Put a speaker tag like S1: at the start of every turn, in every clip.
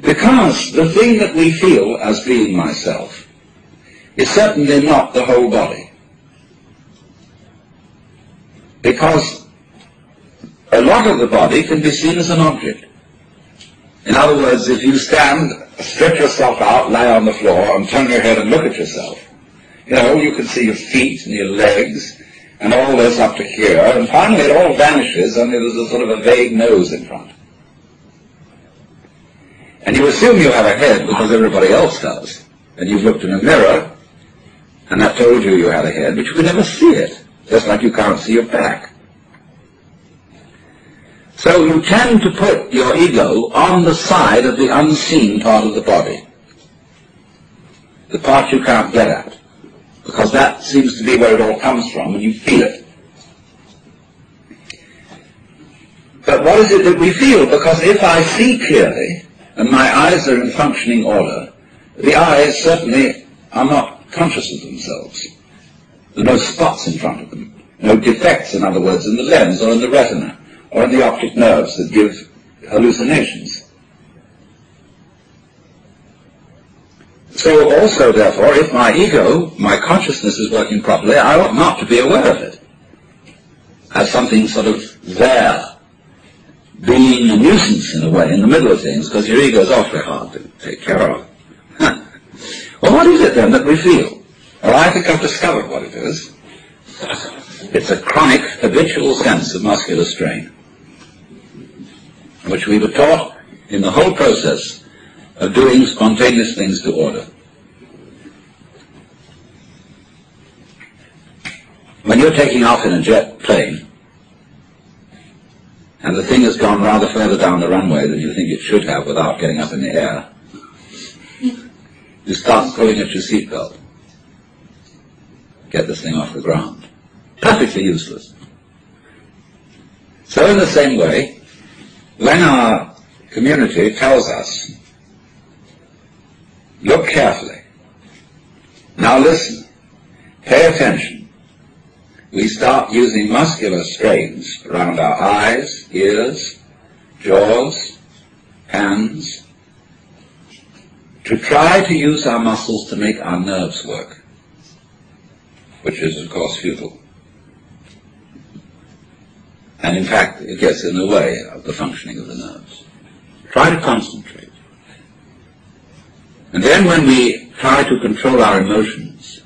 S1: Because the thing that we feel as being myself is certainly not the whole body. Because a lot of the body can be seen as an object. In other words, if you stand, stretch yourself out, lie on the floor, and turn your head and look at yourself, you can see your feet and your legs, and all this up to here, and finally it all vanishes, only there's a sort of a vague nose in front. And you assume you have a head because everybody else does. And you've looked in a mirror, and that told you you had a head, but you could never see it, just like you can't see your back. So you tend to put your ego on the side of the unseen part of the body, the part you can't get at, because that seems to be where it all comes from, and you feel it. But what is it that we feel? Because if I see clearly, and my eyes are in functioning order, the eyes certainly are not conscious of themselves. There are no spots in front of them, no defects, in other words, in the lens or in the retina or in the optic nerves that give hallucinations. So also, therefore, if my ego, my consciousness is working properly, I ought not to be aware of it as something sort of there, being a nuisance in a way in the middle of things, because your ego is awfully hard to take care of. Well, what is it then that we feel? Well, I think I've discovered what it is. It's a chronic, habitual sense of muscular strain, which we were taught in the whole process of doing spontaneous things to order. When you're taking off in a jet plane, and the thing has gone rather further down the runway than you think it should have without getting up in the air, you start pulling at your seatbelt. Get this thing off the ground. Perfectly useless. So in the same way, when our community tells us, look carefully, now listen, pay attention, we start using muscular strains around our eyes, ears, jaws, hands, to try to use our muscles to make our nerves work, which is, of course, futile. And in fact, it gets in the way of the functioning of the nerves. Try to concentrate. And then when we try to control our emotions,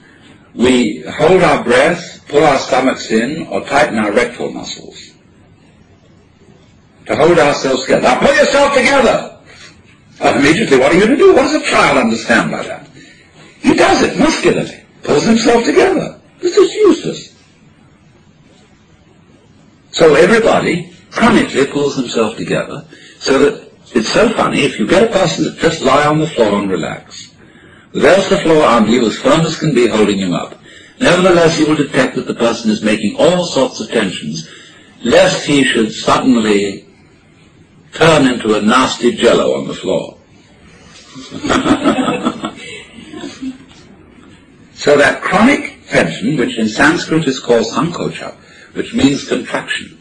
S1: we hold our breath, pull our stomachs in, or tighten our rectal muscles to hold ourselves together. Now pull yourself together! And immediately, what are you to do? What does a child understand by that? He does it muscularly, pulls himself together. This is useless. So everybody chronically pulls himself together, so that it's so funny, if you get a person that just lie on the floor and relax, there's the floor under you as firm as can be holding him up. Nevertheless, you will detect that the person is making all sorts of tensions, lest he should suddenly turn into a nasty jello on the floor. So that chronic tension, which in Sanskrit is called sankocha, which means contraction,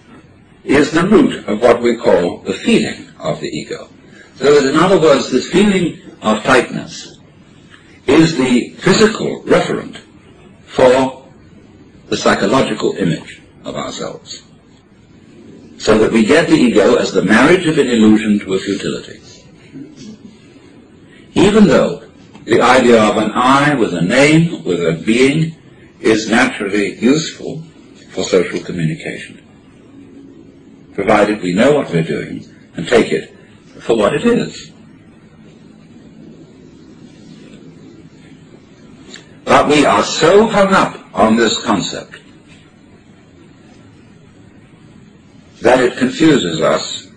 S1: is the root of what we call the feeling of the ego. So that, in other words, this feeling of tightness is the physical referent for the psychological image of ourselves. So that we get the ego as the marriage of an illusion to a futility. Even though the idea of an I with a name, with a being, is naturally useful for social communication, provided we know what we're doing and take it for what it is. But we are so hung up on this concept that it confuses us,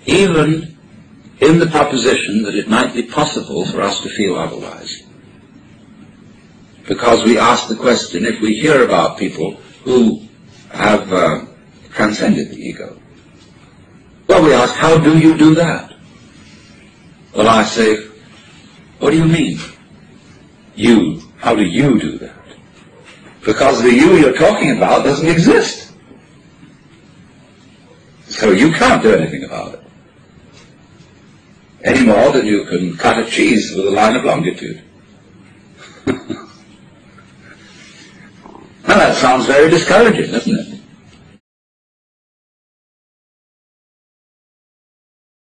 S1: even in the proposition that it might be possible for us to feel otherwise. Because we ask the question, if we hear about people who have transcended the ego, well, we ask, how do you do that? Well, I say, what do you mean? You, how do you do that? Because the you you're talking about doesn't exist. So you can't do anything about it. Any more than you can cut a cheese with a line of longitude. Now that sounds very discouraging, doesn't it?